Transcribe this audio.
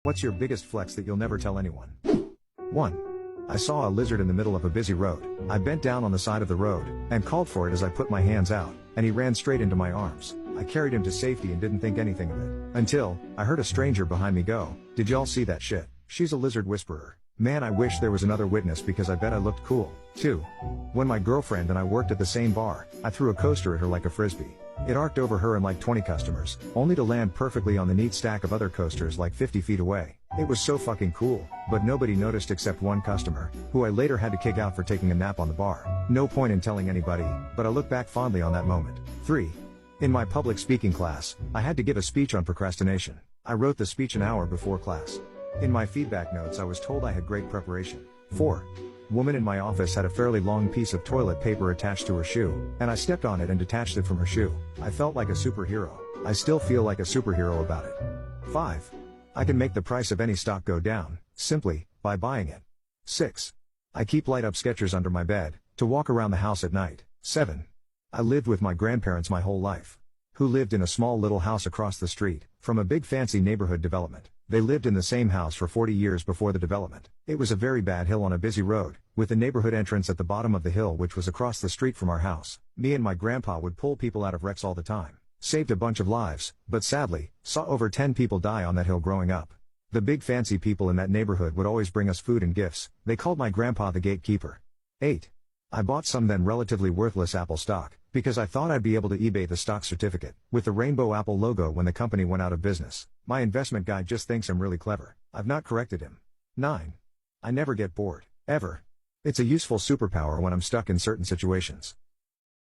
What's your biggest flex that you'll never tell anyone? 1. I saw a lizard in the middle of a busy road. I bent down on the side of the road, and called for it as I put my hands out, and he ran straight into my arms. I carried him to safety and didn't think anything of it. Until, I heard a stranger behind me go, "Did y'all see that shit? She's a lizard whisperer." Man, I wish there was another witness because I bet I looked cool. 2. When my girlfriend and I worked at the same bar, I threw a coaster at her like a frisbee. It arced over her and like 20 customers, only to land perfectly on the neat stack of other coasters like 50 feet away. It was so fucking cool, but nobody noticed except one customer, who I later had to kick out for taking a nap on the bar. No point in telling anybody, but I look back fondly on that moment. 3. In my public speaking class, I had to give a speech on procrastination. I wrote the speech an hour before class. In my feedback notes I was told I had great preparation. 4. Woman in my office had a fairly long piece of toilet paper attached to her shoe, and I stepped on it and detached it from her shoe. I felt like a superhero. I still feel like a superhero about it. 5. I can make the price of any stock go down, simply, by buying it. 6. I keep light-up Skechers under my bed, to walk around the house at night. 7. I lived with my grandparents my whole life, who lived in a small little house across the street, from a big fancy neighborhood development. They lived in the same house for 40 years before the development. It was a very bad hill on a busy road, with the neighborhood entrance at the bottom of the hill which was across the street from our house. Me and my grandpa would pull people out of wrecks all the time. Saved a bunch of lives, but sadly, saw over 10 people die on that hill growing up. The big fancy people in that neighborhood would always bring us food and gifts. They called my grandpa the gatekeeper. 8. I bought some then relatively worthless Apple stock, because I thought I'd be able to eBay the stock certificate, with the rainbow Apple logo when the company went out of business. My investment guy just thinks I'm really clever. I've not corrected him. 9. I never get bored. Ever. It's a useful superpower when I'm stuck in certain situations.